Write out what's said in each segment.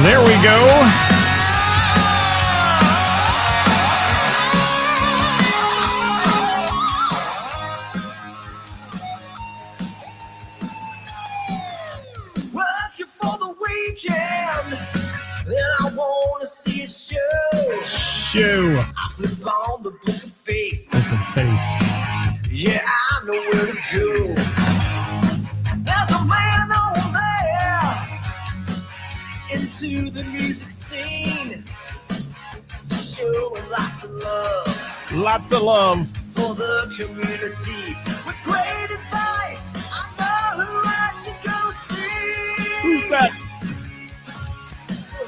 There we go. Working for the weekend, and I want to see a show. I flip on the book of face. Yeah, I know where to go. There's a man over there into the music scene, showing lots of love. Lots of love for the community. With great advice, I know who I should go see. Who's that? So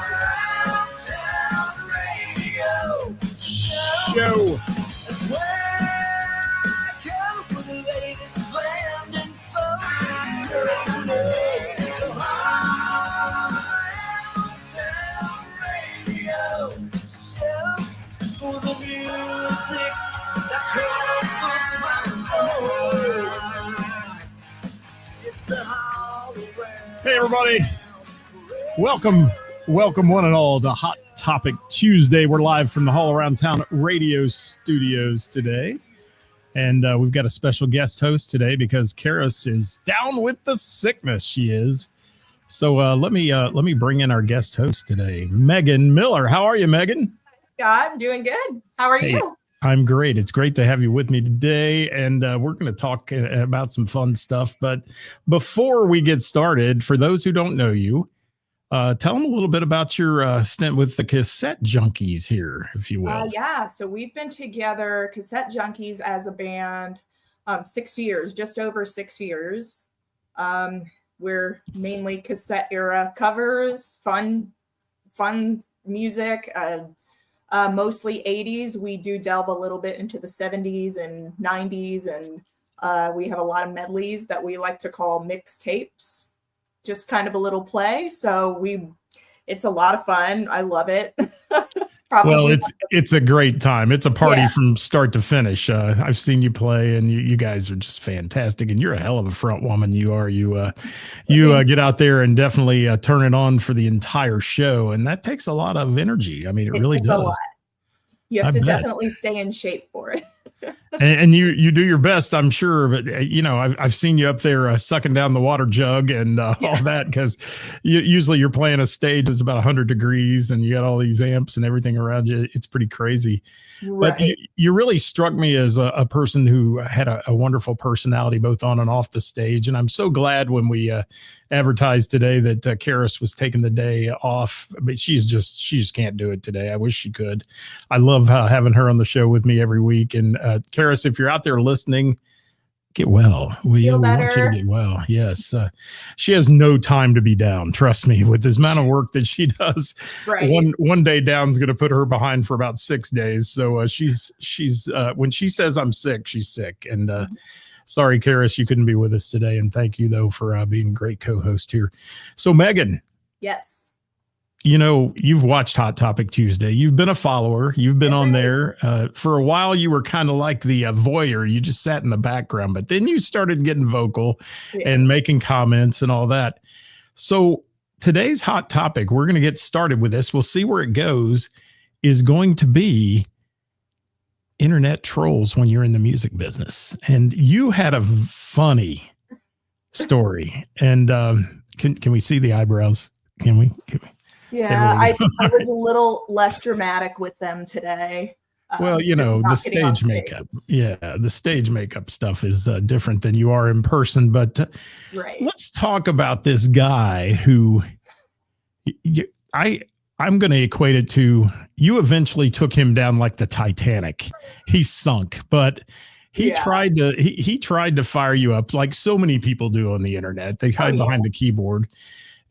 Around Town Radio Show. That's where I go for the latest band info. So Around Town Radio Show for the music that comforts my soul. It's the All Around. Hey, everybody. Welcome one and all to Hot Topic Tuesday. We're live from the All Around Town radio studios today. And we've got a special guest host today because Ceris is down with the sickness. She is. So let me bring in our guest host today, Meghan Miller. How are you, Meghan? Scott, I'm doing good. How are you? I'm great. It's great to have you with me today, and we're going to talk about some fun stuff. But before we get started, for those who don't know you, tell them a little bit about your stint with the Cassette Junkies here, if you will. Yeah, so we've been together, Cassette Junkies, as a band, 6 years, just over 6 years. We're mainly cassette era covers, fun music. Mostly 80s. We do delve a little bit into the 70s and 90s, and we have a lot of medleys that we like to call mixtapes. Just kind of a little play. So it's a lot of fun. I love it. Well, it's a great time. It's a party from start to finish. I've seen you play, and you guys are just fantastic. And you're a hell of a front woman. You are. You get out there and definitely turn it on for the entire show, and that takes a lot of energy. I mean, it really does. A lot. You have to definitely stay in shape for it. and you do your best, I'm sure. But I've seen you up there sucking down the water jug and all that, because usually you're playing a stage that's about 100 degrees, and you got all these amps and everything around you. It's pretty crazy. Right. But you really struck me as a person who had a wonderful personality, both on and off the stage. And I'm so glad when we advertised today that Ceris was taking the day off, but she just can't do it today. I wish she could. I love having her on the show with me every week. And Ceris, if you're out there listening, get well. We want you to get well. Yes. She has no time to be down. Trust me, with this amount of work that she does. Right. One day down's going to put her behind for about 6 days. So she's when she says I'm sick, she's sick. And sorry, Ceris, you couldn't be with us today. And thank you, though, for being a great co-host here. So, Meghan. Yes. You've watched Hot Topic Tuesday. You've been a follower. You've been on there. For a while, you were kind of like the voyeur. You just sat in the background. But then you started getting vocal and making comments and all that. So today's Hot Topic, we're going to get started with this. We'll see where it goes, is going to be internet trolls when you're in the music business. And you had a funny story. And can we see the eyebrows? Can we? Yeah, I was a little less dramatic with them today. Well, the stage makeup. Yeah, the stage makeup stuff is different than you are in person. But let's talk about this guy who I'm going to equate it to, you eventually took him down like the Titanic. He sunk, but he tried to fire you up like so many people do on the internet. They hide behind the keyboard.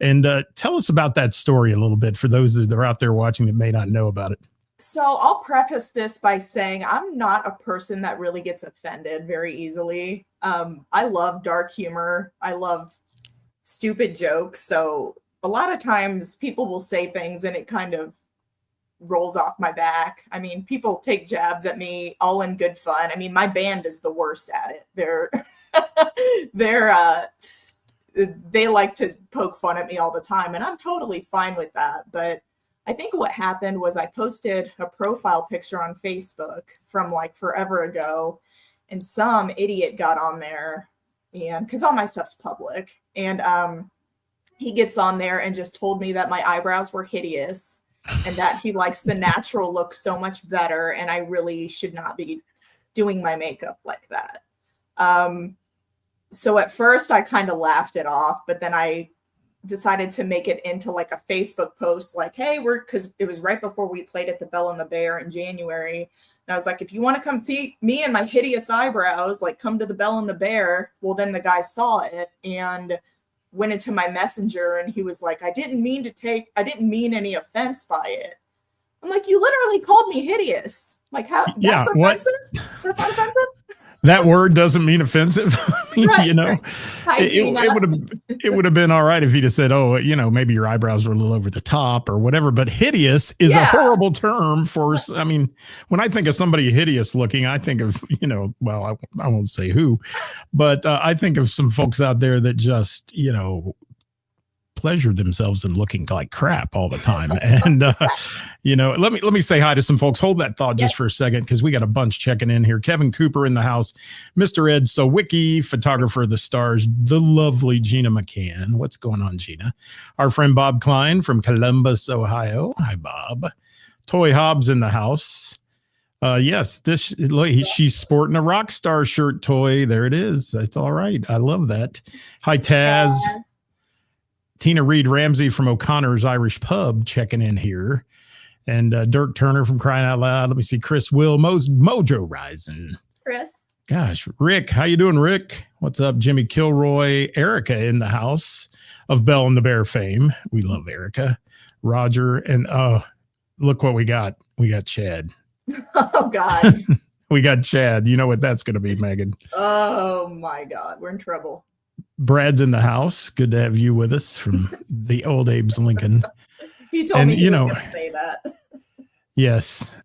And tell us about that story a little bit for those that are out there watching that may not know about it. So I'll preface this by saying I'm not a person that really gets offended very easily. I love dark humor. I love stupid jokes. So a lot of times people will say things and it kind of rolls off my back. I mean, people take jabs at me all in good fun. I mean, my band is the worst at it. they like to poke fun at me all the time, and I'm totally fine with that. But I think what happened was I posted a profile picture on Facebook from like forever ago, and some idiot got on there, and because all my stuff's public, and he gets on there and just told me that my eyebrows were hideous and that he likes the natural look so much better, and I really should not be doing my makeup like that. So at first I kind of laughed it off, but then I decided to make it into like a Facebook post, like, hey, because it was right before we played at the Bell and the Bear in January. And I was like, if you want to come see me and my hideous eyebrows, like come to the Bell and the Bear. Well, then the guy saw it and went into my messenger, and he was like, I didn't mean any offense by it. I'm like, you literally called me hideous. Like, how? That's offensive? That's not offensive? That word doesn't mean offensive. Right, you know, right. Hi, it would have been all right if he'd have said, oh, you know, maybe your eyebrows were a little over the top or whatever. But hideous is a horrible term for, I mean, when I think of somebody hideous looking, I think of, you know, well, I won't say who, but I think of some folks out there that just, you know, pleasure themselves in looking like crap all the time. And you know, let me say hi to some folks. Hold that thought just for a second, because we got a bunch checking in here. Kevin Cooper in the house, Mr. Ed Sowicki, photographer of the stars, the lovely Gina McCann. What's going on, Gina? Our friend Bob Klein from Columbus, Ohio. Hi, Bob. Toy Hobbs in the house. Yes, she's sporting a rock star shirt. Toy, there it is. That's all right. I love that. Hi, Taz. Yes. Tina Reed Ramsey from O'Connor's Irish Pub checking in here. And Dirk Turner from Crying Out Loud. Let me see. Chris Will, Mojo Rising. Chris. Gosh, Rick. How you doing, Rick? What's up? Jimmy Kilroy. Erica in the house of Bell and the Bear fame. We love Erica. Roger. And look what we got. We got Chad. Oh, God. We got Chad. You know what that's going to be, Megan. Oh, my God. We're in trouble. Brad's in the house. Good to have you with us from the old Abe's Lincoln. He told me he was going to say that. Yes.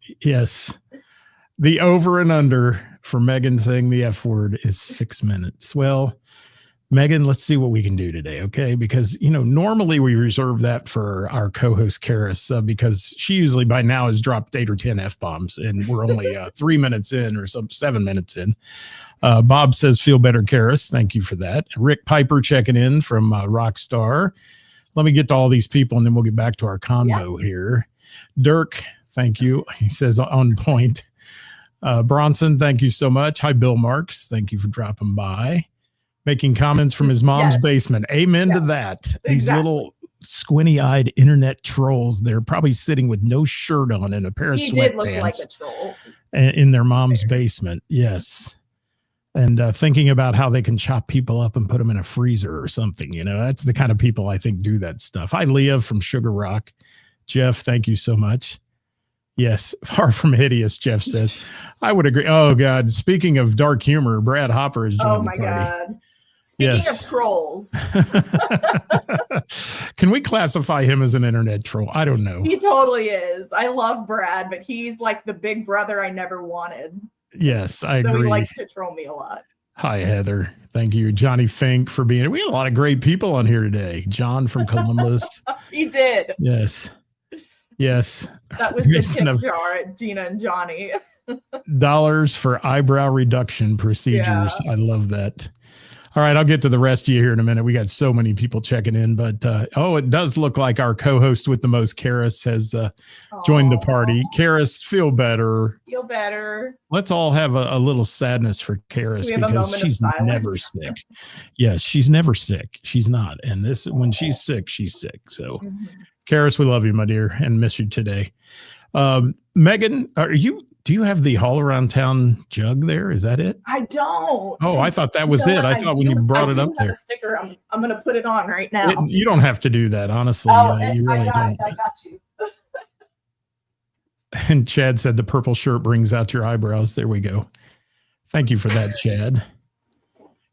The over and under for Megan saying the F word is 6 minutes. Well, Megan, let's see what we can do today, okay? Because, you know, normally we reserve that for our co-host, Ceris, because she usually by now has dropped 8 or 10 F-bombs, and we're only 3 minutes in or 7 minutes in. Bob says, feel better, Ceris. Thank you for that. Rick Piper checking in from Rockstar. Let me get to all these people, and then we'll get back to our convo here. Dirk, thank you. He says, on point. Bronson, thank you so much. Hi, Bill Marks. Thank you for dropping by. Making comments from his mom's basement. Amen to that. Exactly. These little squinty-eyed internet trolls, they're probably sitting with no shirt on and a pair of sweatpants. He did look like a troll. In their mom's basement, yes. And thinking about how they can chop people up and put them in a freezer or something. You know, that's the kind of people I think do that stuff. Hi, Leah from Sugar Rock. Jeff, thank you so much. Yes, far from hideous, Jeff says. I would agree. Oh, God. Speaking of dark humor, Brad Hopper is joining the party. Oh, my God. Speaking of trolls. Can we classify him as an internet troll? I don't know. He totally is. I love Brad, but he's like the big brother I never wanted. Yes, I agree. So he likes to troll me a lot. Hi, Heather. Thank you. Johnny Fink for being here. We had a lot of great people on here today. John from Columbus. He did. Yes. That was the tip jar at Gina and Johnny. Dollars for eyebrow reduction procedures. Yeah. I love that. All right, I'll get to the rest of you here in a minute. We got so many people checking in, but it does look like our co-host with the most, Ceris, has joined the party. Ceris, feel better. Feel better. Let's all have a little sadness for Ceris because she's never sick. Yes, she's never sick. She's not. And when she's sick, she's sick. So, Ceris, we love you, my dear, and miss you today. Megan, do you have the all around town jug there? Is that it? I don't. Oh, I thought that was it. I thought when you brought it up there. A sticker. I'm going to put it on right now. You don't have to do that, honestly. You really don't. I got you. And Chad said the purple shirt brings out your eyebrows. There we go. Thank you for that, Chad.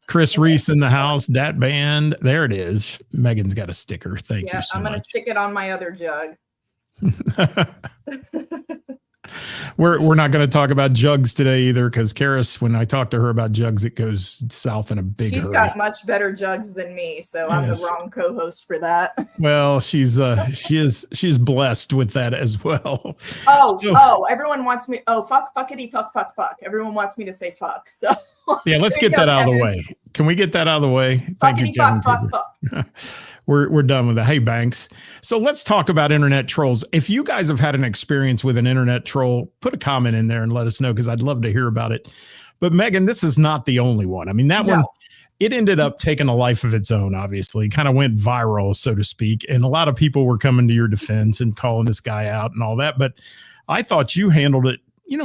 Chris Reese in the house. Dat Band. There it is. Megan's got a sticker. Thank you so much. I'm going to stick it on my other jug. We're not going to talk about jugs today either, because Ceris, when I talk to her about jugs, it goes south in a big She's hurry. got much better jugs than me, so I'm the wrong co-host for that. Well, she's blessed with that as well. Everyone wants me. Oh, fuckity, fuck. Everyone wants me to say fuck. So yeah, let's get that out of the way. Can we get that out of the way? Thank you, Kevin. Fuck. We're done with that. Hey, Banks. So let's talk about internet trolls. If you guys have had an experience with an internet troll, put a comment in there and let us know, because I'd love to hear about it. But Meghan, this is not the only one. I mean, that one, it ended up taking a life of its own, obviously. Kind of went viral, so to speak. And a lot of people were coming to your defense and calling this guy out and all that. But I thought you handled it,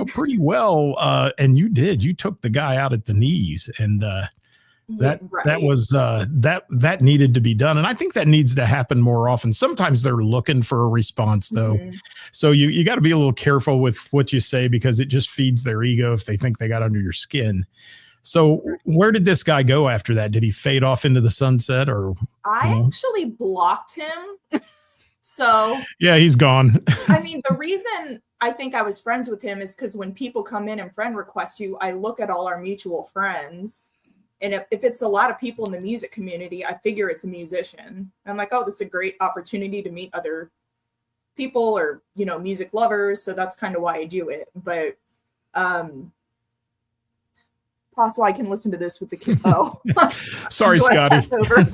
pretty well. And you did. You took the guy out at the knees. And that needed to be done. And I think that needs to happen more often. Sometimes they're looking for a response, though. Mm-hmm. So you got to be a little careful with what you say, because it just feeds their ego if they think they got under your skin. So where did this guy go after that? Did he fade off into the sunset, or? I actually blocked him. So yeah, he's gone. I mean, the reason I think I was friends with him is because when people come in and friend request you, I look at all our mutual friends. And if it's a lot of people in the music community, I figure it's a musician. I'm like, oh, this is a great opportunity to meet other people or, music lovers. So that's kind of why I do it. But possible I can listen to this with the kid. Oh, sorry, Scotty. That's over.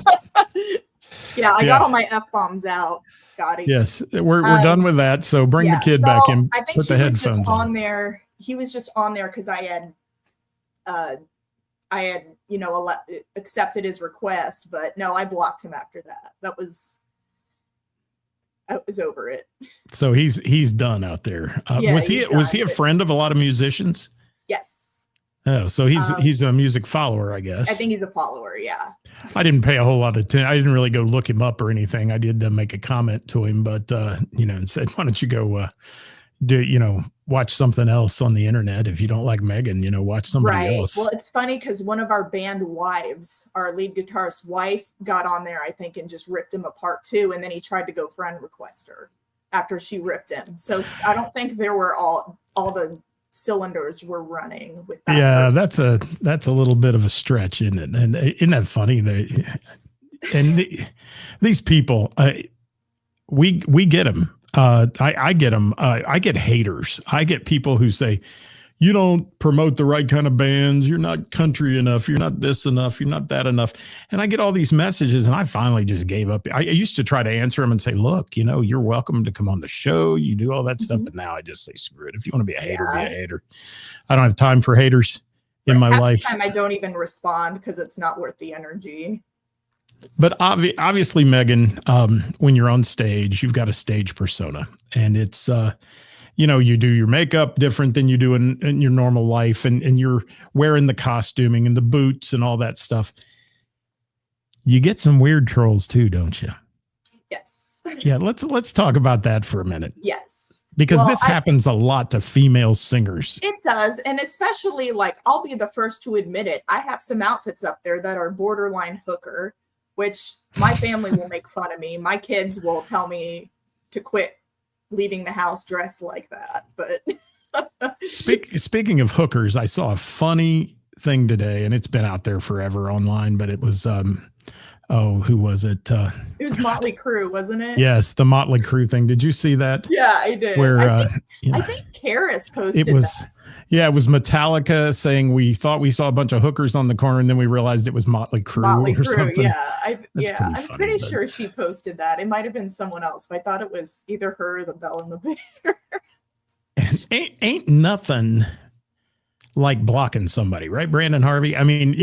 Yeah, I got all my F-bombs out, Scotty. Yes, we're done with that. So bring the kid back in. I think he was just on there. He was just on there because I had accepted his request, but no, I blocked him after that. I was over it. So he's done out there. Was he a friend of a lot of musicians? Yes. Oh, so he's a music follower, I guess. I think he's a follower. Yeah. I didn't pay a whole lot of attention. I didn't really go look him up or anything. I did make a comment to him, but and said, why don't you go watch something else on the internet? If you don't like Meghan, watch somebody else. Well, it's funny because one of our band wives, our lead guitarist's wife, got on there, I think, and just ripped him apart too. And then he tried to go friend request her after she ripped him. So I don't think there were all the cylinders were running with that. Yeah, person. that's a little bit of a stretch, isn't it? And isn't that funny? These people, we get them. I get them. I get haters. I get people who say, you don't promote the right kind of bands. You're not country enough. You're not this enough. You're not that enough. And I get all these messages, and I finally just gave up. I used to try to answer them and say, look, you're welcome to come on the show. You do all that stuff. But now I just say, screw it. If you want to be a hater, be a hater. I don't have time for haters in my life. Half the time I don't even respond because it's not worth the energy. But obviously, Meghan, when you're on stage, you've got a stage persona, and it's, you do your makeup different than you do in your normal life, and you're wearing the costuming and the boots and all that stuff. You get some weird trolls too, don't you? Yes. Yeah. Let's talk about that for a minute. Yes. Because this happens a lot to female singers. It does. And especially, I'll be the first to admit it. I have some outfits up there that are borderline hooker, which my family will make fun of me. My kids will tell me to quit leaving the house dressed like that. But speaking of hookers, I saw a funny thing today, and it's been out there forever online, but it was who was it? It was Motley Crue, wasn't it? Yes, the Motley Crue thing. Did you see that? Yeah, I did. Where I think Ceris posted it was that. Yeah, it was Metallica saying we thought we saw a bunch of hookers on the corner, and then we realized it was Motley Crue. Something. Yeah. I'm pretty sure she posted that. It might have been someone else, but I thought it was either her or the Bell and the Bear. And ain't nothing like blocking somebody, right, Brandon Harvey? I mean,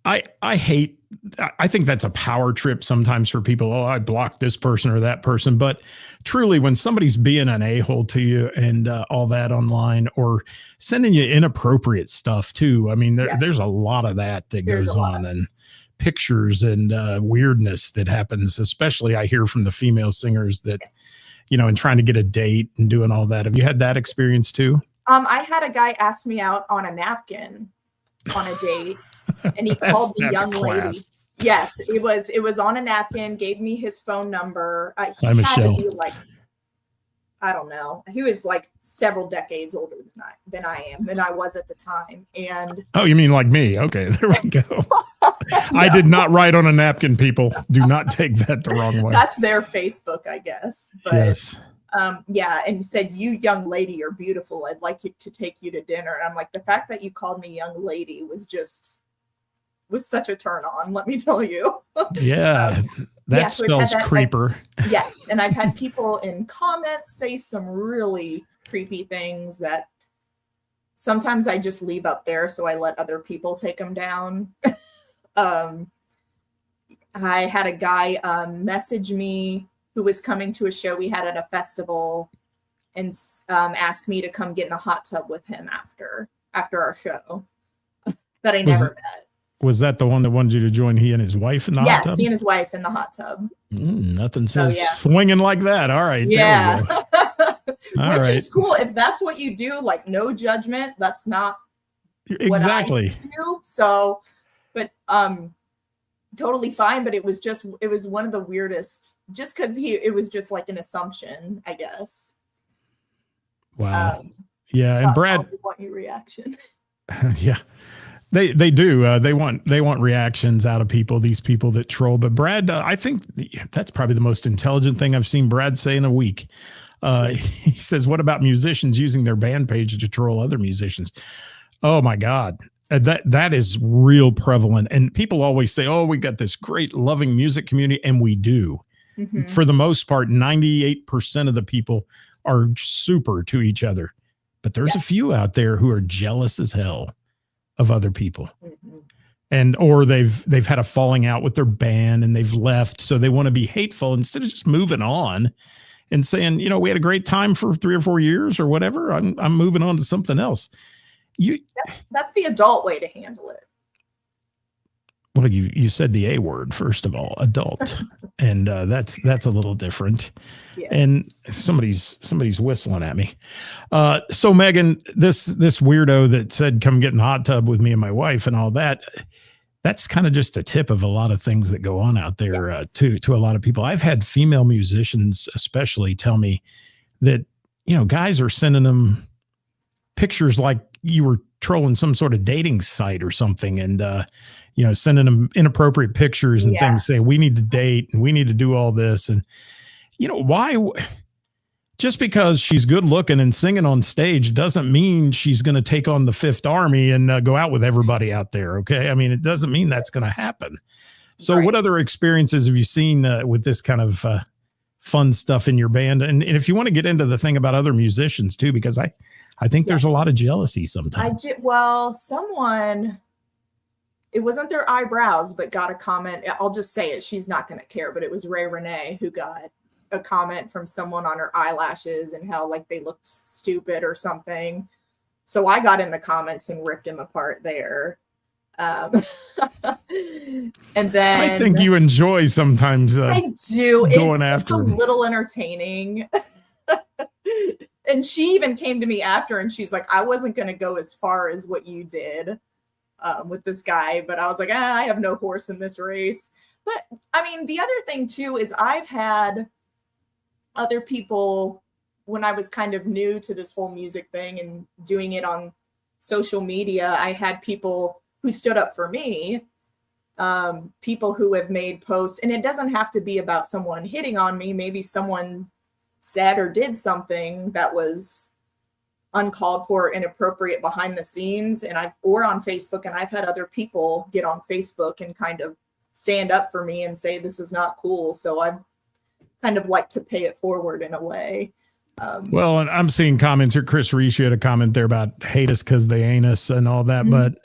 I hate. I think that's a power trip sometimes for people. Oh, I blocked this person or that person. But truly, when somebody's being an a-hole to you and all that online, or sending you inappropriate stuff too. I mean, there's a lot of that goes on, and pictures and weirdness that happens. Especially I hear from the female singers that, and trying to get a date and doing all that. Have you had that experience too? I had a guy ask me out on a napkin on a date. And he called the young lady. Yes, it was on a napkin, gave me his phone number. He had to be I don't know. He was like several decades older than I was at the time. And oh, you mean like me? Okay, there we go. No. I did not write on a napkin, people. Do not take that the wrong way. That's their Facebook, I guess. But yes. Yeah, and said, "You young lady are beautiful. I'd like to take you to dinner." And I'm like, the fact that you called me young lady was such a turn on, let me tell you. Yeah, that so spells creeper. Yes, and I've had people in comments say some really creepy things that sometimes I just leave up there, so I let other people take them down. I had a guy message me who was coming to a show we had at a festival and asked me to come get in a hot tub with him after our show that I never met. Was that the one that wanted you to join he and his wife in the hot tub? Yes, he and his wife in the hot tub. Nothing says swinging like that. All right. Yeah. Which is cool. If that's what you do, like no judgment, that's not exactly what I do. So, but totally fine. But it was one of the weirdest, just because it was just like an assumption, I guess. Wow. Yeah. And Brad, I want your reaction. Yeah. They do. They want reactions out of people, these people that troll. But Brad, I think that's probably the most intelligent thing I've seen Brad say in a week. He says, what about musicians using their band page to troll other musicians? Oh, my God. That is real prevalent. And people always say, oh, we got this great loving music community. And we do. Mm-hmm. For the most part, 98% of the people are super to each other. But there's a few out there who are jealous as hell of other people. Mm-hmm. And or they've had a falling out with their band and they've left, so they want to be hateful instead of just moving on and saying, we had a great time for 3 or 4 years or whatever. I'm moving on to something else. That's the adult way to handle it. Well, you said the A word, first of all, adult. And that's a little different. Yeah. And somebody's whistling at me. So Meghan, this weirdo that said, come get in the hot tub with me and my wife and all that, that's kind of just a tip of a lot of things that go on out there to a lot of people. I've had female musicians especially tell me that, guys are sending them pictures like you were trolling some sort of dating site or something. And, sending them inappropriate pictures and things, say, we need to date and we need to do all this. And, why? Just because she's good looking and singing on stage doesn't mean she's going to take on the Fifth Army and go out with everybody out there. Okay. I mean, it doesn't mean that's going to happen. So what other experiences have you seen with this kind of fun stuff in your band? And if you want to get into the thing about other musicians too, because I think there's a lot of jealousy sometimes. Someone, it wasn't their eyebrows, but got a comment. I'll just say it. She's not going to care, but it was Ray Renee who got a comment from someone on her eyelashes and how like they looked stupid or something. So I got in the comments and ripped him apart there. And then I think you enjoy sometimes. I do. It's a little entertaining. And she even came to me after and she's like, I wasn't going to go as far as what you did with this guy, but I was like, I have no horse in this race. But I mean, the other thing too is I've had other people, when I was kind of new to this whole music thing and doing it on social media, I had people who stood up for me, people who have made posts, and it doesn't have to be about someone hitting on me. Maybe someone said or did something that was uncalled for, inappropriate behind the scenes, or on Facebook, and I've had other people get on Facebook and kind of stand up for me and say this is not cool. So I've kind of like to pay it forward in a way. Well, and I'm seeing comments here. Chris Reese, you had a comment there about hate us because they ain't us and all that, but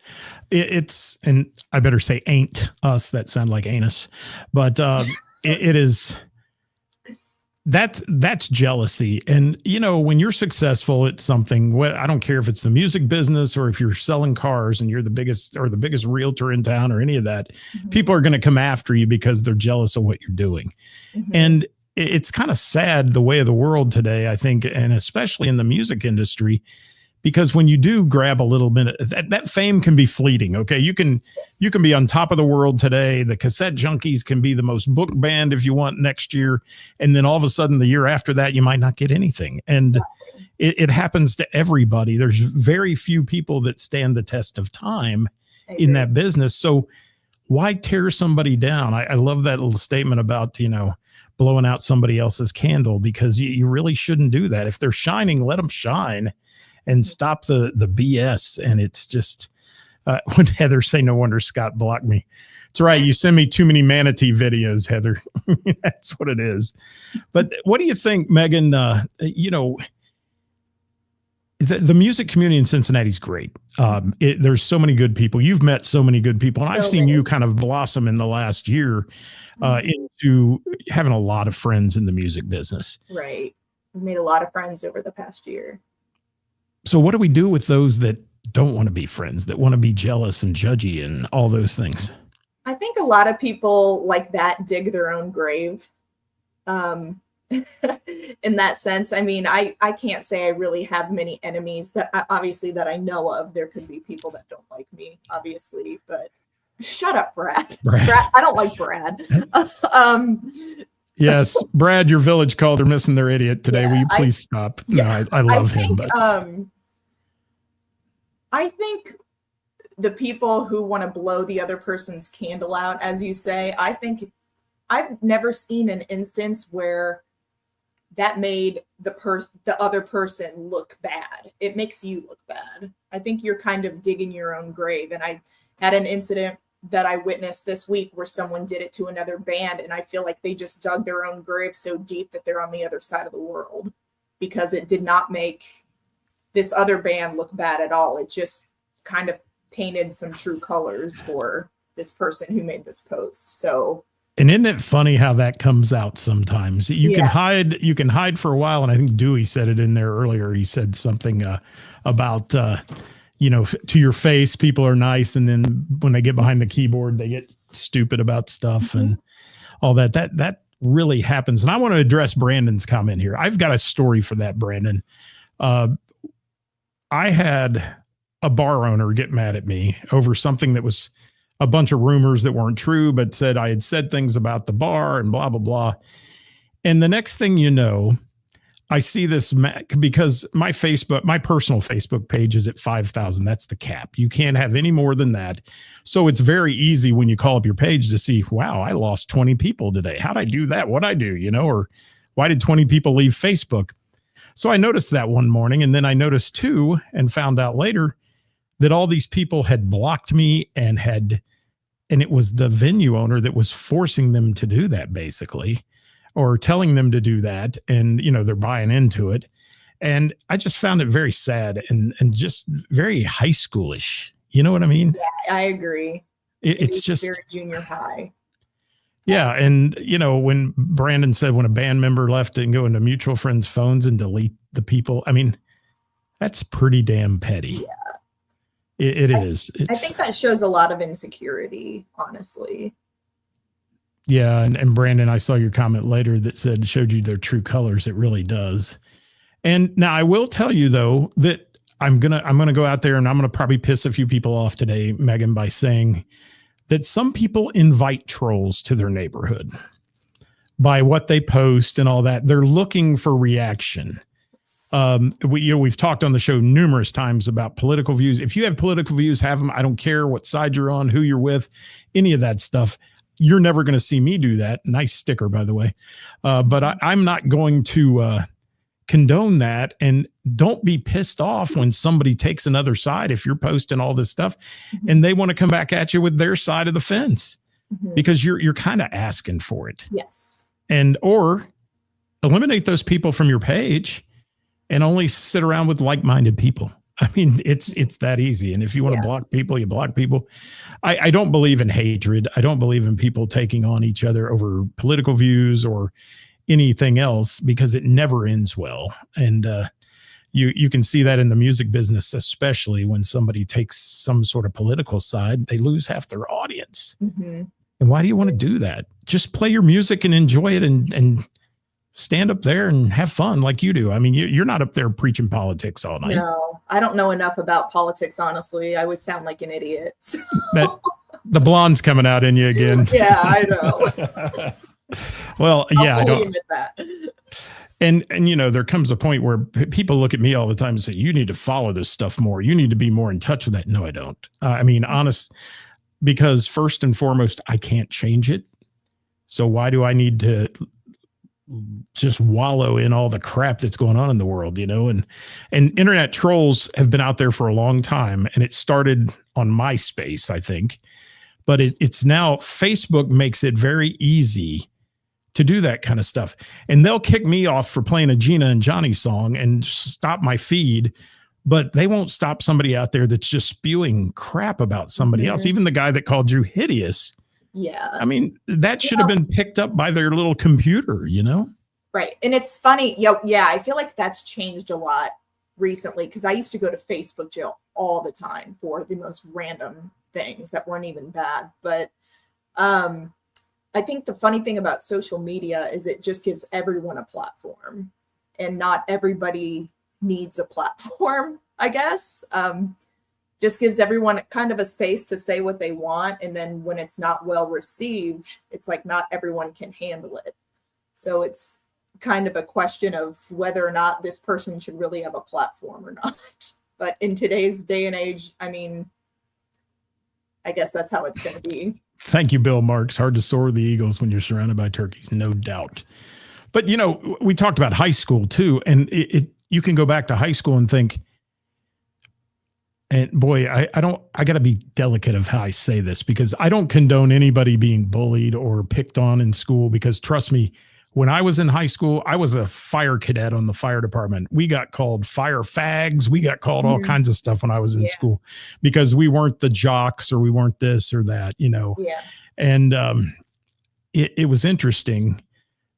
it's, and I better say ain't us, that sound like anus, but it is. That's jealousy. And, when you're successful at something, I don't care if it's the music business or if you're selling cars and you're the biggest realtor in town or any of that, people are going to come after you because they're jealous of what you're doing. And it's kind of sad the way of the world today, I think, and especially in the music industry, because when you do grab a little bit, that fame can be fleeting. Okay. You can be on top of the world today. The Cassette Junkies can be the most booked band if you want next year. And then all of a sudden the year after that, you might not get anything. And it happens to everybody. There's very few people that stand the test of time in that business. So why tear somebody down? I love that little statement about, blowing out somebody else's candle, because you really shouldn't do that. If they're shining, let them shine. And stop the BS. And it's just, when Heather say, no wonder Scott blocked me. It's right. You send me too many manatee videos, Heather. That's what it is. But what do you think, Meghan? The music community in Cincinnati is great. There's so many good people. You've met so many good people. And I've seen you kind of blossom in the last year into having a lot of friends in the music business. Right. I've made a lot of friends over the past year. So what do we do with those that don't want to be friends, that want to be jealous and judgy and all those things? I think a lot of people like that dig their own grave. In that sense, I mean, I can't say I really have many enemies that I know of. There could be people that don't like me, obviously, but shut up, Brad. Brad, I don't like Brad. Yes, Brad, your village called her missing their idiot today. Yeah, Will you please stop? No, I love him. But I think the people who want to blow the other person's candle out, as you say, I think I've never seen an instance where that made the other person look bad. It makes you look bad. I think you're kind of digging your own grave. And I had an incident that I witnessed this week where someone did it to another band, and I feel like they just dug their own grave so deep that they're on the other side of the world, because it did not make this other band look bad at all. It just kind of painted some true colors for this person who made this post. So, and isn't it funny how that comes out sometimes? You can hide for a while. And I think Dewey said it in there earlier. He said something about, to your face, people are nice. And then when they get behind the keyboard, they get stupid about stuff and all that. That really happens. And I want to address Brandon's comment here. I've got a story for that, Brandon. I had a bar owner get mad at me over something that was a bunch of rumors that weren't true, but said I had said things about the bar and blah, blah, blah. And the next thing you know, I see this because my personal Facebook page is at 5,000. That's the cap. You can't have any more than that. So it's very easy when you call up your page to see, wow, I lost 20 people today. How'd I do that? What'd I do? Or why did 20 people leave Facebook? So I noticed that one morning, and then I noticed too, and found out later that all these people had blocked me and it was the venue owner that was forcing them to do that, basically, or telling them to do that. And, they're buying into it. And I just found it very sad and just very high schoolish. You know what I mean? Yeah, I agree. It's just very junior high. Yeah. And, when Brandon said when a band member left and go into mutual friends' phones and delete the people, I mean, that's pretty damn petty. Yeah. It is. I think that shows a lot of insecurity, honestly. Yeah. And Brandon, I saw your comment later that showed you their true colors. It really does. And now I will tell you, though, that I'm going to go out there and I'm going to probably piss a few people off today, Meghan, by saying that some people invite trolls to their neighborhood by what they post and all that. They're looking for reaction. We've talked on the show numerous times about political views. If you have political views, have them. I don't care what side you're on, who you're with, any of that stuff. You're never going to see me do that. Nice sticker, by the way. But I'm not going to condone that. And don't be pissed off when somebody takes another side. If you're posting all this stuff and they want to come back at you with their side of the fence, because you're kind of asking for it. Yes. Or eliminate those people from your page and only sit around with like-minded people. I mean, it's that easy. And if you want to block people, you block people. I don't believe in hatred. I don't believe in people taking on each other over political views or anything else, because it never ends well. And you can see that in the music business, especially when somebody takes some sort of political side, they lose half their audience. And why do you want to do that? Just play your music and enjoy it and stand up there and have fun like you do. I mean, you're not up there preaching politics all night. No, I don't know enough about politics, honestly. I would sound like an idiot. The blonde's coming out in you again. Yeah, I know. Well, yeah, I don't admit that. And there comes a point where people look at me all the time and say, you need to follow this stuff more. You need to be more in touch with that. No, I don't. I mean, honest, because first and foremost, I can't change it. So why do I need to just wallow in all the crap that's going on in the world, and internet trolls have been out there for a long time, and it started on MySpace, I think, but it's now Facebook makes it very easy to do that kind of stuff. And they'll kick me off for playing a Gina and Johnny song and stop my feed, but they won't stop somebody out there that's just spewing crap about somebody else. Even the guy that called you hideous. Yeah. I mean, that should have been picked up by their little computer, Right. And it's funny. Yeah. I feel like that's changed a lot recently because I used to go to Facebook jail all the time for the most random things that weren't even bad. But I think the funny thing about social media is it just gives everyone a platform, and not everybody needs a platform, I guess. Just gives everyone kind of a space to say what they want. And then when it's not well received, it's like not everyone can handle it. So it's kind of a question of whether or not this person should really have a platform or not. But in today's day and age, I mean, I guess that's how it's going to be. Thank you, Bill Marks. Hard to soar the eagles when you're surrounded by turkeys, no doubt. But, we talked about high school too. And you can go back to high school and think, and boy, I got to be delicate of how I say this, because I don't condone anybody being bullied or picked on in school, because trust me, when I was in high school, I was a fire cadet on the fire department. We got called fire fags. We got called all kinds of stuff when I was in school, because we weren't the jocks or we weren't this or that, Yeah. And it was interesting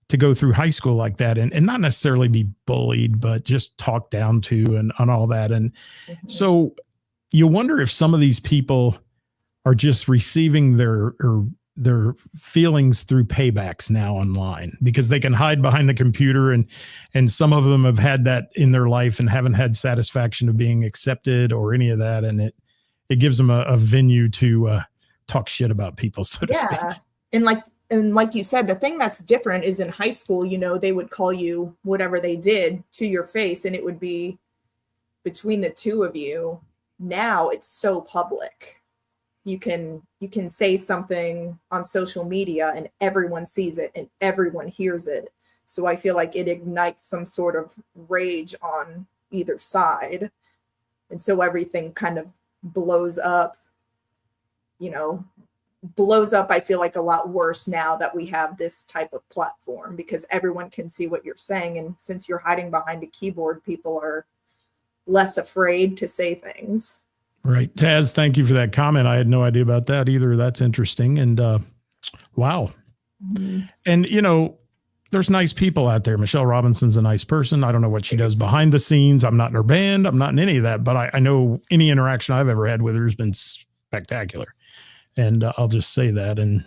to go through high school like that and not necessarily be bullied, but just talked down to and on all that. And so you wonder if some of these people are just receiving their feelings through paybacks now online, because they can hide behind the computer, and some of them have had that in their life and haven't had satisfaction of being accepted or any of that. And it gives them a venue to talk shit about people, so to speak. And like you said, the thing that's different is in high school, they would call you whatever they did to your face, and it would be between the two of you. Now it's so public. You can say something on social media and everyone sees it and everyone hears it. So I feel like it ignites some sort of rage on either side. And so everything kind of blows up, I feel like a lot worse now that we have this type of platform, because everyone can see what you're saying. And since you're hiding behind a keyboard, people are less afraid to say things. Right. Taz, thank you for that comment. I had no idea about that either. That's interesting. And wow. Mm-hmm. And, there's nice people out there. Michelle Robinson's a nice person. I don't know what she does behind the scenes. I'm not in her band. I'm not in any of that. But I know any interaction I've ever had with her has been spectacular. And I'll just say that. And,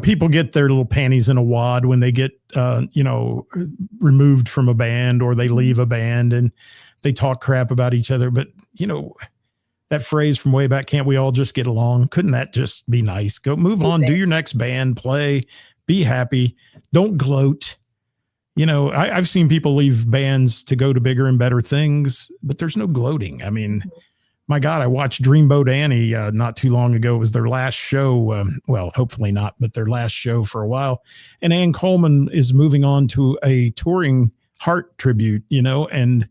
people get their little panties in a wad when they get, removed from a band, or they leave a band and they talk crap about each other. But, that phrase from way back, can't we all just get along? Couldn't that just be nice? Go move on, do your next band, play, be happy. Don't gloat. I've seen people leave bands to go to bigger and better things, but there's no gloating. I mean, my God, I watched Dreamboat Annie not too long ago. It was their last show. Well, hopefully not, but their last show for a while. And Ann Coleman is moving on to a touring Heart tribute, and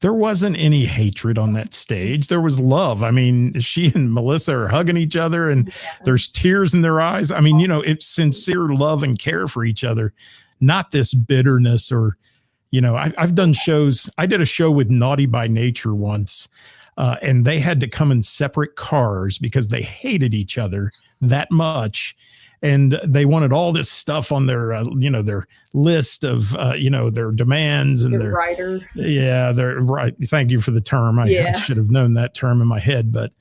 there wasn't any hatred on that stage. There was love. I mean, she and Melissa are hugging each other, and there's tears in their eyes. I mean, it's sincere love and care for each other, not this bitterness or, I've done shows. I did a show with Naughty by Nature once, and they had to come in separate cars because they hated each other that much. And they wanted all this stuff on their, their list of, their demands and their writers. Yeah, they're right. Thank you for the term. I should have known that term in my head, but,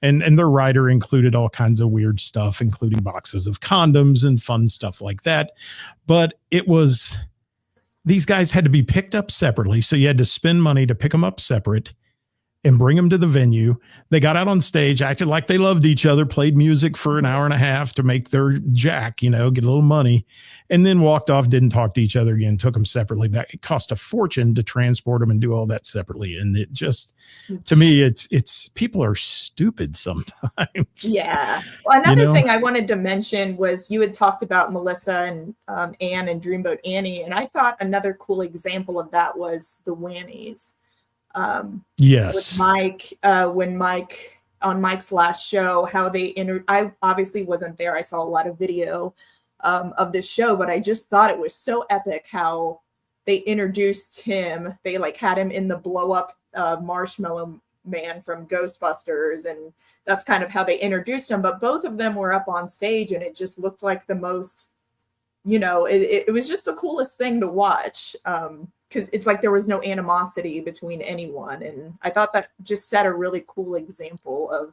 and their writer included all kinds of weird stuff, including boxes of condoms and fun stuff like that. But it was these guys had to be picked up separately. So you had to spend money to pick them up separate and bring them to the venue. They got out on stage, acted like they loved each other, played music for an hour and a half to make their jack, get a little money, and then walked off, didn't talk to each other again, took them separately back. It cost a fortune to transport them and do all that separately. And it just, to me, it's people are stupid sometimes. Yeah. Well, another thing I wanted to mention was you had talked about Melissa and Anne and Dreamboat Annie. And I thought another cool example of that was the Whannies. Yes. With Mike, when Mike on Mike's last show, how they I obviously wasn't there. I saw a lot of video of this show, but I just thought it was so epic how they introduced him. They like had him in the blow up marshmallow man from Ghostbusters, and that's kind of how they introduced him. But both of them were up on stage, and it just looked like the most, it was just the coolest thing to watch. Because it's like there was no animosity between anyone. And I thought that just set a really cool example of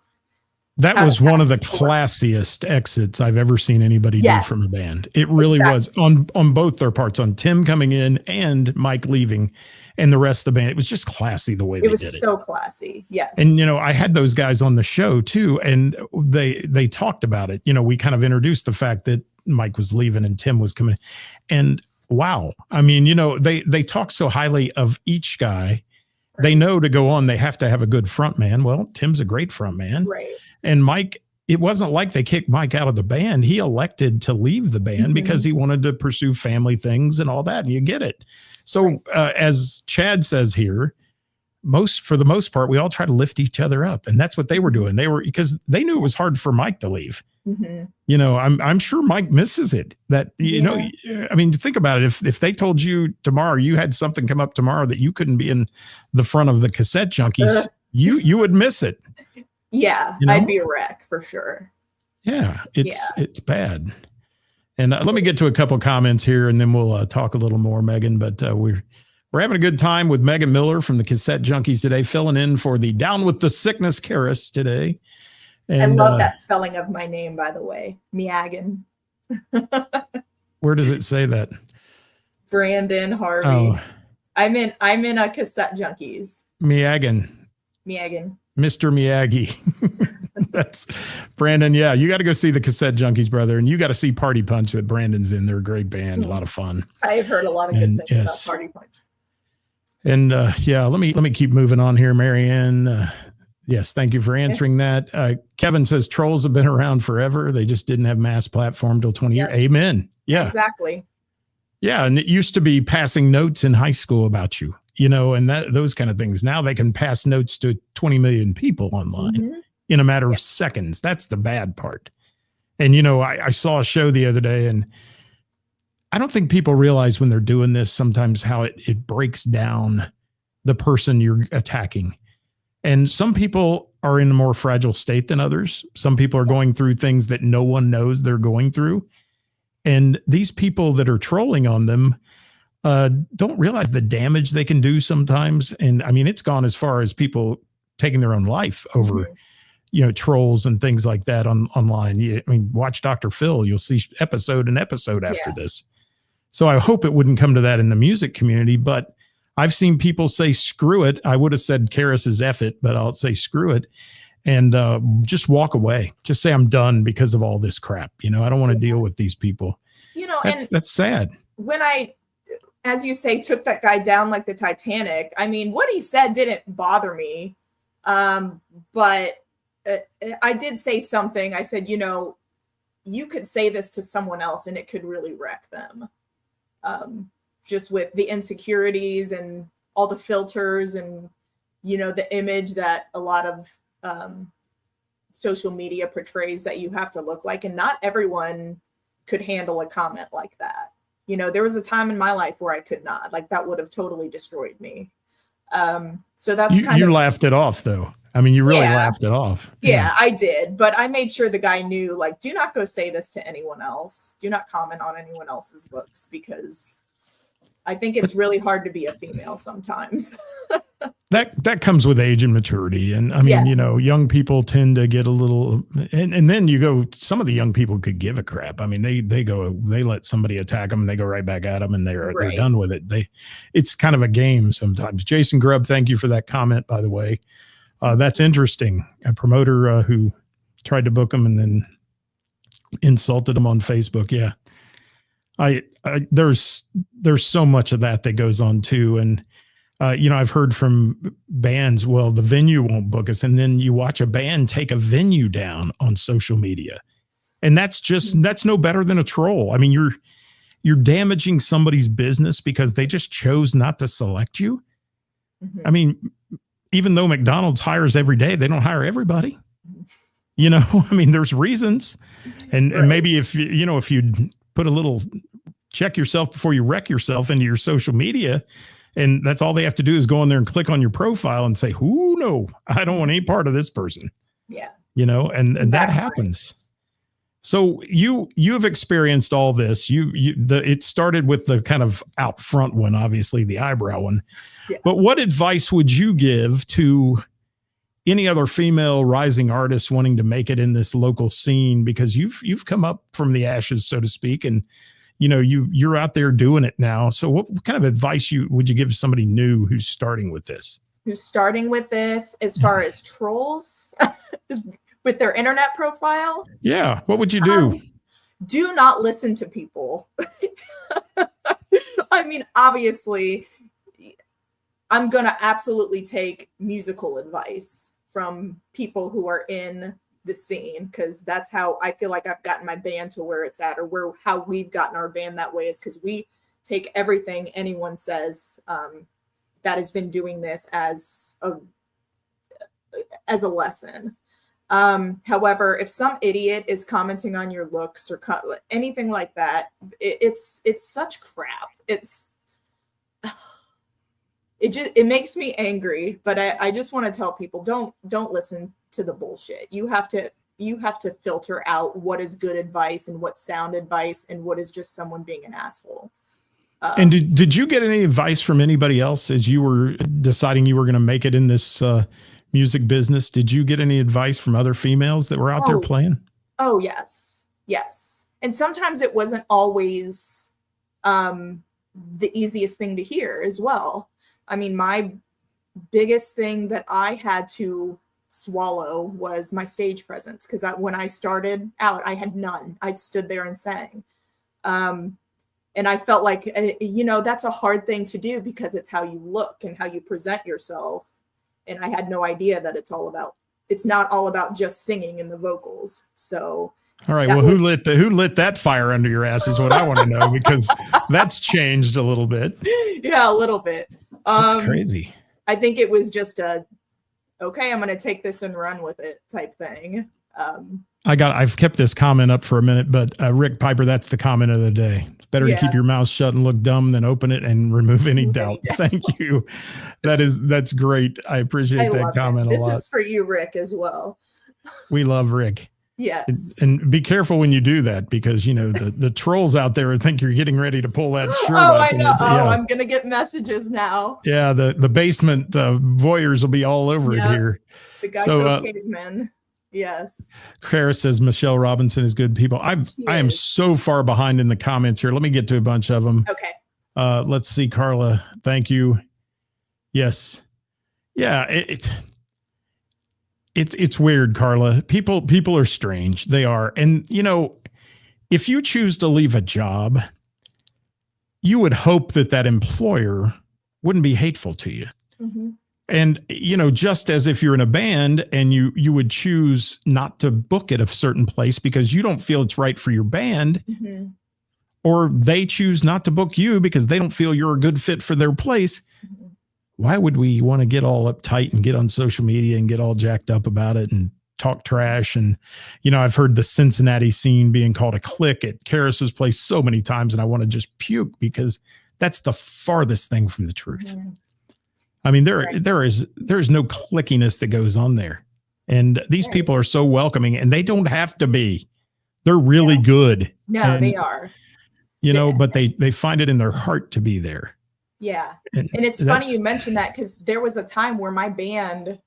that was one of the classiest exits I've ever seen anybody do from a band. It really was on both their parts, on Tim coming in and Mike leaving and the rest of the band. It was just classy the way they did it. It was so classy. Yes. And, I had those guys on the show too. And they talked about it. We kind of introduced the fact that Mike was leaving and Tim was coming. And wow. I mean, they talk so highly of each guy. Right. They know to go on, they have to have a good front man. Well, Tim's a great front man. Right. And Mike, it wasn't like they kicked Mike out of the band. He elected to leave the band because he wanted to pursue family things and all that. And you get it. So as Chad says here, for the most part, we all try to lift each other up. And that's what they were doing. Because they knew it was hard for Mike to leave. I'm sure Mike misses it. That, I mean, think about it. If they told you tomorrow, you had something come up tomorrow that you couldn't be in the front of the Cassette Junkies, you would miss it. Yeah, I'd be a wreck for sure. Yeah, it's bad. And let me get to a couple comments here, and then we'll talk a little more, Megan. But we're having a good time with Megan Miller from the Cassette Junkies today, filling in for the Down with the Sickness Ceris today. And, I love that spelling of my name, by the way, Megan. Where does it say that? Brandon Harvey. Oh. I'm in a Cassette Junkies. Megan. Mr. Miyagi. That's Brandon. Yeah, you got to go see the Cassette Junkies, brother, and you got to see Party Punch that Brandon's in. They're a great band, a lot of fun. I've heard a lot of good things about Party Punch. And let me keep moving on here, Marianne. Yes, thank you for answering that. Kevin says trolls have been around forever. They just didn't have mass platform till 20 years. Amen. Yeah, exactly. Yeah, and it used to be passing notes in high school about you. And those kind of things. Now they can pass notes to 20 million people online in a matter of seconds. That's the bad part. And, I saw a show the other day, and I don't think people realize when they're doing this sometimes how it breaks down the person you're attacking. And some people are in a more fragile state than others. Some people are going through things that no one knows they're going through. And these people that are trolling on them don't realize the damage they can do sometimes. And I mean, it's gone as far as people taking their own life over, trolls and things like that online. Watch Dr. Phil. You'll see episode after this. So I hope it wouldn't come to that in the music community, but I've seen people say, screw it. I would have said Ceris is F it, but I'll say screw it. And just walk away. Just say I'm done because of all this crap. I don't want to deal with these people. That's sad. When I, as you say, took that guy down like the Titanic, I mean, what he said didn't bother me. But I did say something. I said, you could say this to someone else and it could really wreck them. Just with the insecurities and all the filters and, the image that a lot of social media portrays that you have to look like. And not everyone could handle a comment like that. There was a time in my life where I could not. Like, that would have totally destroyed me. So that's you laughed it off, though. I mean, you really laughed it off. Yeah, I did. But I made sure the guy knew, like, do not go say this to anyone else. Do not comment on anyone else's looks, because I think it's really hard to be a female sometimes. That comes with age and maturity. And I mean, Yes. young people tend to get a little, and then you go, some of the young people could give a crap. I mean, they let somebody attack them and they go right back at them and they're Right. done with it. It's kind of a game sometimes. Jason Grubb, thank you for that comment, by the way. That's interesting. A promoter who tried to book them and then insulted them on Facebook. Yeah. There's so much of that goes on too. And, I've heard from bands, well, the venue won't book us. And then you watch a band take a venue down on social media. And that's no better than a troll. I mean, you're damaging somebody's business because they just chose not to select you. Mm-hmm. I mean, even though McDonald's hires every day, they don't hire everybody. I mean, there's reasons. And maybe if you put a little check yourself before you wreck yourself into your social media, and that's all they have to do is go in there and click on your profile and say, no, I don't want any part of this person. Yeah. And that happens. So you have experienced all this. It started with the kind of out front one, obviously the eyebrow one. Yeah. But what advice would you give to any other female rising artists wanting to make it in this local scene? Because you've come up from the ashes, so to speak, and you're out there doing it now. So what kind of advice would you give somebody new who's starting with this? Who's starting with this as far as trolls with their internet profile? Yeah. What would you do? Do not listen to people. I mean, obviously, I'm going to absolutely take musical advice from people who are in the scene, because that's how I feel like I've gotten my band to where it's at, or how we've gotten our band that way, is because we take everything anyone says that has been doing this as a lesson. However, if some idiot is commenting on your looks or anything like that, it's such crap. It makes me angry, but I just want to tell people, don't listen to the bullshit. You have to filter out what is good advice and what's sound advice and what is just someone being an asshole. And did you get any advice from anybody else as you were deciding you were going to make it in this music business? Did you get any advice from other females that were out there playing? Oh, yes. And sometimes it wasn't always the easiest thing to hear as well. I mean, my biggest thing that I had to swallow was my stage presence, because when I started out, I had none. I stood there and sang. And I felt like, that's a hard thing to do because it's how you look and how you present yourself. And I had no idea that it's not all about just singing and the vocals. So. All right. Well, who lit that fire under your ass is what I want to know, because that's changed a little bit. Yeah, a little bit. That's crazy. I think it was just okay, I'm going to take this and run with it type thing. I've kept this comment up for a minute, but Rick Piper, that's the comment of the day. It's better to keep your mouth shut and look dumb than open it and remove any doubt. Thank you. That's great. I appreciate that comment a lot. This is for you, Rick, as well. We love Rick. Yes. And be careful when you do that, because, the trolls out there think you're getting ready to pull that shirt up. I know. I'm going to get messages now. Yeah. The basement voyeurs will be all over it here. The Geico cavemen. Yes. Ceris says Michelle Robinson is good people. I am so far behind in the comments here. Let me get to a bunch of them. Okay. Let's see. Carla, thank you. Yes. Yeah. It's weird, Carla. People are strange. They are. And, if you choose to leave a job, you would hope that employer wouldn't be hateful to you. Mm-hmm. And, just as if you're in a band and you would choose not to book at a certain place because you don't feel it's right for your band, mm-hmm. or they choose not to book you because they don't feel you're a good fit for their place. Mm-hmm. Why would we want to get all uptight and get on social media and get all jacked up about it and talk trash? And, I've heard the Cincinnati scene being called a clique at Ceris's place so many times, and I want to just puke because that's the farthest thing from the truth. Mm-hmm. I mean, there is no clickiness that goes on there. And these people are so welcoming, and they don't have to be. They're really good. No, they are. But they find it in their heart to be there. Yeah. And it's funny you mentioned that, because there was a time where my band,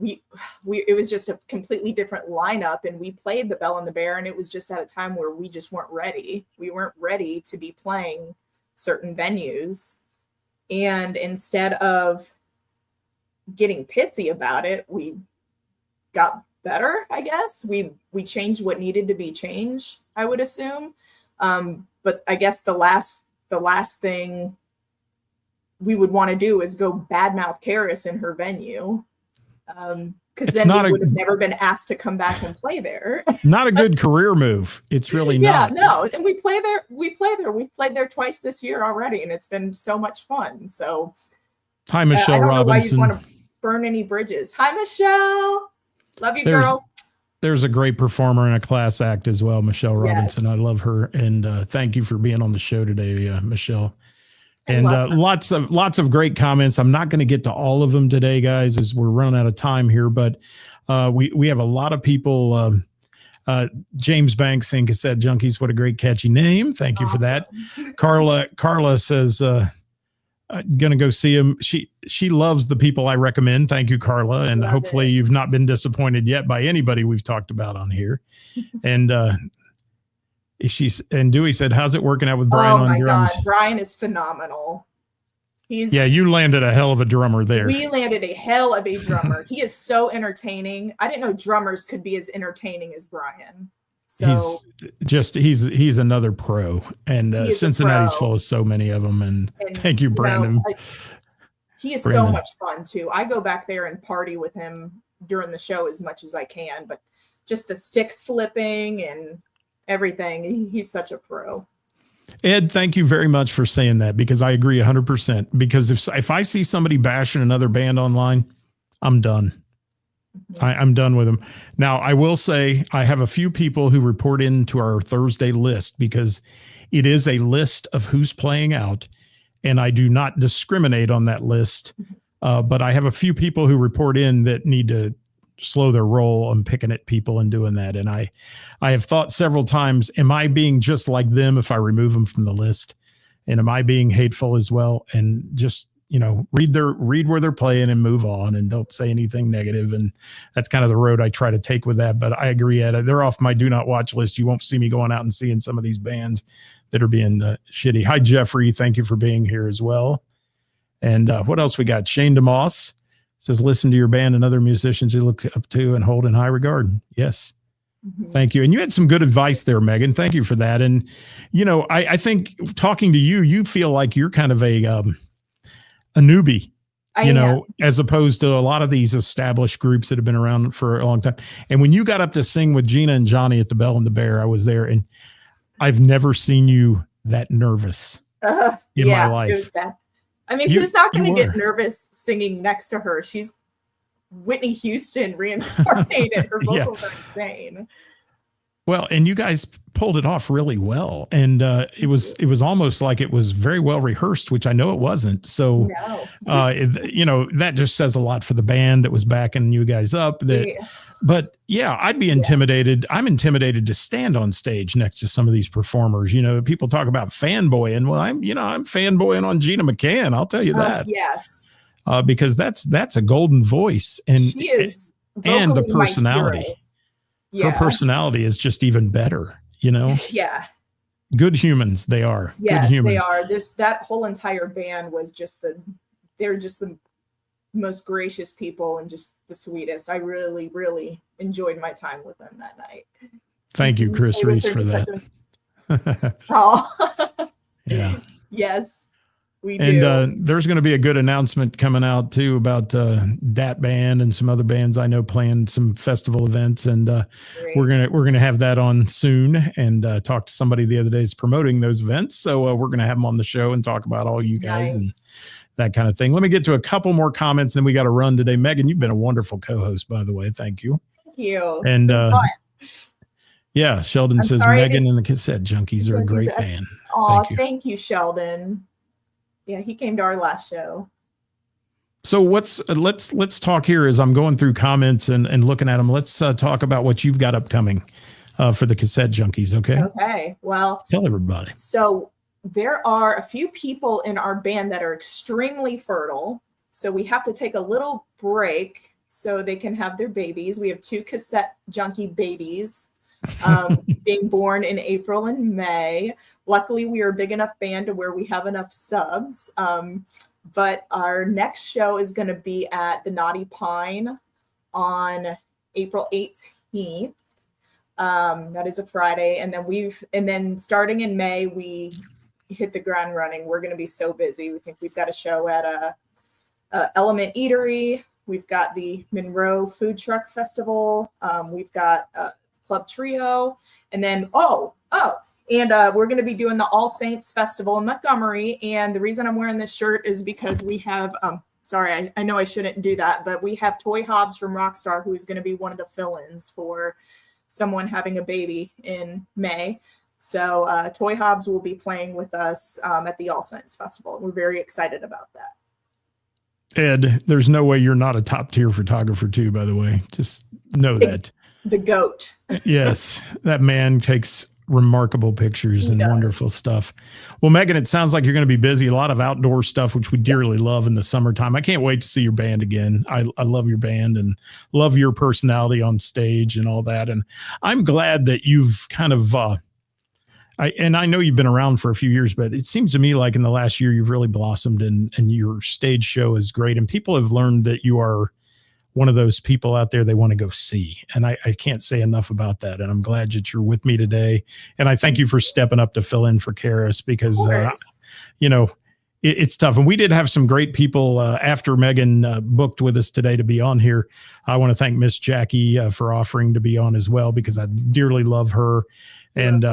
it was just a completely different lineup, and we played the Bell and the Bear, and it was just at a time where we just weren't ready. We weren't ready to be playing certain venues. And instead of getting pissy about it, we got better, I guess. We changed what needed to be changed, I would assume. But I guess the last thing we would want to do is go badmouth Ceris in her venue. Because then we would have never been asked to come back and play there. Not a good career move. It's really not. Yeah, no. And we play there. We've played there twice this year already, and it's been so much fun. So hi, Michelle I don't Robinson. know why you'd want to burn any bridges. Hi, Michelle. Love you, girl. There's a great performer and a class act as well, Michelle Robinson. Yes. I love her. And thank you for being on the show today, Michelle. And lots of great comments. I'm not going to get to all of them today, guys, as we're running out of time here. But we have a lot of people. James Banks saying Cassette Junkies, what a great catchy name. Thank you for that. Carla says, going to go see him. She loves the people I recommend. Thank you, Carla. And hopefully you've not been disappointed yet by anybody we've talked about on here. And Dewey said, how's it working out with Brian on drums? God, Brian is phenomenal. You landed a hell of a drummer there. We landed a hell of a drummer. He is so entertaining. I didn't know drummers could be as entertaining as Brian. So he's another pro, and Cincinnati's full of so many of them. And thank you, Brandon. He is so much fun too. I go back there and party with him during the show as much as I can, but just the stick flipping and everything, he's such a pro. Ed, thank you very much for saying that, because I agree 100%. Because if I see somebody bashing another band online, I'm done. Mm-hmm. I'm done with them. Now, I will say I have a few people who report into our Thursday list, because it is a list of who's playing out, and I do not discriminate on that list. But I have a few people who report in that need to slow their roll on picking at people and doing that. And I have thought several times, am I being just like them if I remove them from the list? And am I being hateful as well? And just, read where they're playing and move on, and don't say anything negative. And that's kind of the road I try to take with that. But I agree, Ed, they're off my do not watch list. You won't see me going out and seeing some of these bands that are being shitty. Hi, Jeffrey. Thank you for being here as well. And what else we got? Shane DeMoss says, listen to your band and other musicians you look up to and hold in high regard. Yes. Mm-hmm. Thank you. And you had some good advice there, Megan. Thank you for that. And, I think talking to you feel like you're kind of a newbie, as opposed to a lot of these established groups that have been around for a long time. And when you got up to sing with Gina and Johnny at the Bell and the Bear, I was there, and I've never seen you that nervous in my life. It was that. I mean, who's not going to get nervous singing next to her? She's Whitney Houston reincarnated. Her vocals are insane. Well, and you guys pulled it off really well. And it was almost like it was very well rehearsed, which I know it wasn't. So, that just says a lot for the band that was backing you guys up. But I'd be intimidated. Yes. I'm intimidated to stand on stage next to some of these performers. People talk about fanboying. Well, I'm fanboying on Gina McCann. I'll tell you that. Yes. Because that's a golden voice, and she is, and the personality. Her personality is just even better. Yeah. Good humans. They are. Yes, good humans. They are. That whole entire band was they're just the most gracious people and just the sweetest. I really, really enjoyed my time with them that night. Thank you, Chris Reese, for that. Yeah. Yes, we do. And there's going to be a good announcement coming out too about Dat Band and some other bands I know playing some festival events, and we're gonna have that on soon. And talked to somebody the other day who's promoting those events, so we're gonna have them on the show and talk about all you guys and that kind of thing. Let me get to a couple more comments, and then we got to run today. Megan, you've been a wonderful co-host, by the way. Thank you. Thank you. And Sheldon says Megan and the Cassette Junkies are a great band. Oh, thank you, Sheldon. Yeah, he came to our last show. So let's talk here as I'm going through comments and looking at them. Let's talk about what you've got upcoming for the Cassette Junkies. Okay. Okay. Well, tell everybody. So there are a few people in our band that are extremely fertile. So we have to take a little break so they can have their babies. We have 2 cassette junkie babies being born in April and May. Luckily, we are a big enough band to where we have enough subs. But our next show is going to be at the Naughty Pine on April 18th. That is a Friday. And then starting in May, we hit the ground running. We're going to be so busy. We think we've got a show at Element Eatery. We've got the Monroe Food Truck Festival. We've got Club Trio. And then, we're going to be doing the All Saints Festival in Montgomery. And the reason I'm wearing this shirt is because we have, sorry, I know I shouldn't do that, but we have Toy Hobbs from Rockstar, who is going to be one of the fill-ins for someone having a baby in May. So Toy Hobbs will be playing with us at the All Saints Festival. We're very excited about that. Ed, there's no way you're not a top tier photographer too, by the way. Just know that. The GOAT. Yes, that man takes remarkable pictures and wonderful stuff. Well, Meghan, it sounds like you're going to be busy. A lot of outdoor stuff, which we dearly love in the summertime. I can't wait to see your band again. I love your band and love your personality on stage and all that. And I'm glad that you've kind of, I know you've been around for a few years, but it seems to me like in the last year, you've really blossomed and your stage show is great. And people have learned that you are one of those people out there they want to go see. And I can't say enough about that. And I'm glad that you're with me today. And I thank you for stepping up to fill in for Ceris because, it's tough. And we did have some great people after Meghan booked with us today to be on here. I want to thank Miss Jackie for offering to be on as well, because I dearly love her. And,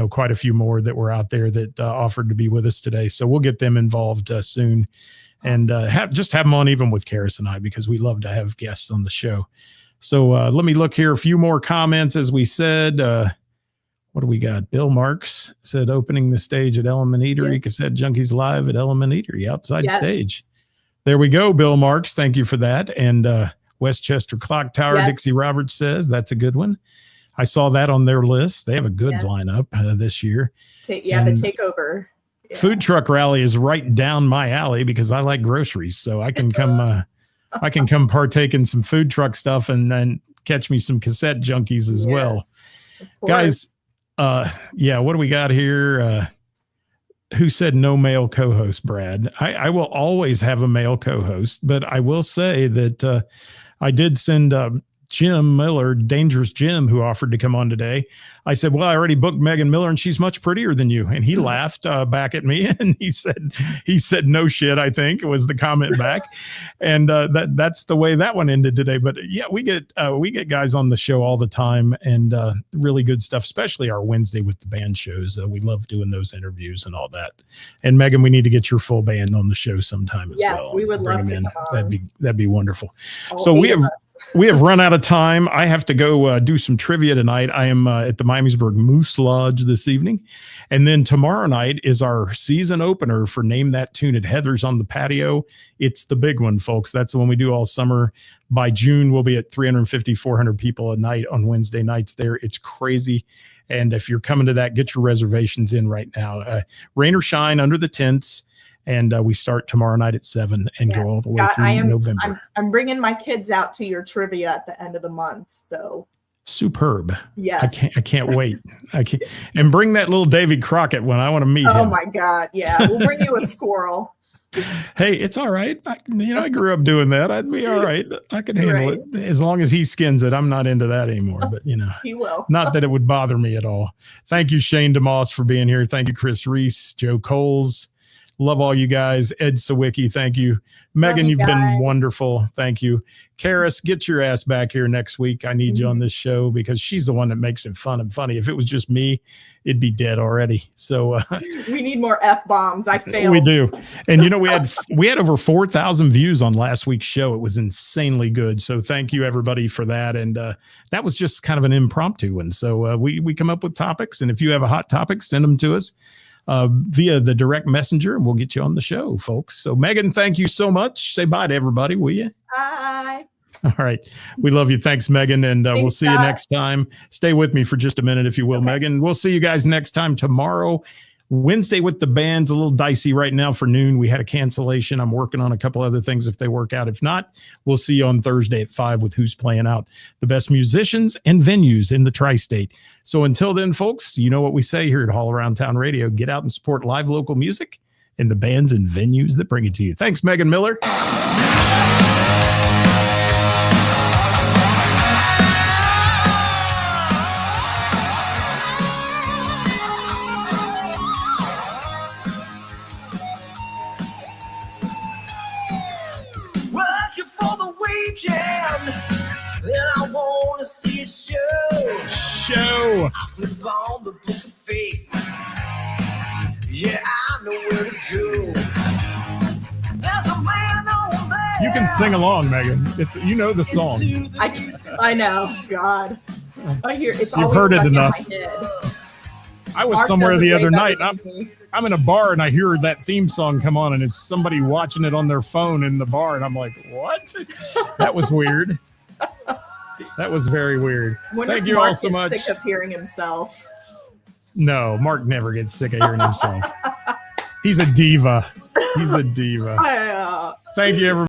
quite a few more that were out there that offered to be with us today. So we'll get them involved soon. And have them on even with Ceris and I, because we love to have guests on the show. So let me look here. A few more comments. As we said, what do we got? Bill Marks said opening the stage at Element Eatery. Yes. Cassette Junkies live at Element Eatery outside stage. There we go, Bill Marks. Thank you for that. And Westchester Clock Tower, Dixie Roberts says that's a good one. I saw that on their list. They have a good lineup this year. The takeover. Yeah. Food truck rally is right down my alley because I like groceries, so I can come. I can come partake in some food truck stuff and then catch me some cassette junkies as well, guys. What do we got here? Who said no male co-host? Brad. I will always have a male co-host, but I will say that I did send Jim Miller, Dangerous Jim, who offered to come on today. I said, well, I already booked Meghan Miller and she's much prettier than you. And he laughed back at me and he said, no shit, I think was the comment back. And that's the way that one ended today. But yeah, we get guys on the show all the time and really good stuff, especially our Wednesday with the band shows. We love doing those interviews and all that. And Meghan, we need to get your full band on the show sometime as well. Yes, we would love to come on. That'd be wonderful. So we have run out of time. I have to go do some trivia tonight. I am at the Miamisburg Moose Lodge this evening. And then tomorrow night is our season opener for Name That Tune at Heather's on the Patio. It's the big one, folks. That's the one we do all summer. By June, we'll be at 350, 400 people a night on Wednesday nights there. It's crazy. And if you're coming to that, get your reservations in right now. Rain or shine, under the tents. And we start tomorrow night at 7 and go all the way through November. I'm bringing my kids out to your trivia at the end of the month. So superb. Yes. I can't wait. And bring that little Davy Crockett one. I want to meet him. Oh my God. Yeah. We'll bring you a squirrel. Hey, it's all right. I grew up doing that. I'd be all right. I could handle it as long as he skins it. I'm not into that anymore, but he will. Not that it would bother me at all. Thank you, Shane DeMoss, for being here. Thank you, Chris Reese, Joe Coles. Love all you guys. Ed Sawicki, thank you. Meghan, you've been wonderful. Thank you. Ceris, get your ass back here next week. I need you on this show because she's the one that makes it fun and funny. If it was just me, it'd be dead already. So we need more F-bombs. I failed. We do. And we had over 4,000 views on last week's show. It was insanely good. So thank you everybody for that. And that was just kind of an impromptu one. So we come up with topics, and if you have a hot topic, send them to us via the direct messenger, and we'll get you on the show, folks. So Meghan, thank you so much. Say bye to everybody, will you? Bye. All right. We love you. Thanks, Meghan. And we'll see you next time. Stay with me for just a minute, if you will, Meghan. We'll see you guys next time tomorrow, Wednesday with the band's a little dicey right now for noon. We had a cancellation. I'm working on a couple other things if they work out. If not, we'll see you on Thursday at 5 with Who's Playing Out, the best musicians and venues in the tri-state. So until then, folks, you know what we say here at All Around Town Radio. Get out and support live local music and the bands and venues that bring it to you. Thanks, Meghan Miller. Show. I flip on the book of face. Yeah, I know where to go. There's a man on there. You can sing along, Megan. It's the song. I know. God. I hear it's You've always heard it stuck enough. in my head. I was Mark somewhere does it the way other better night. than me. I'm in a bar and I hear that theme song come on and it's somebody watching it on their phone in the bar. And I'm like, what? That was weird. That was very weird. Thank you all so much. Sick of hearing himself. No, Mark never gets sick of hearing himself. He's a diva. He's a diva. Thank you, everybody.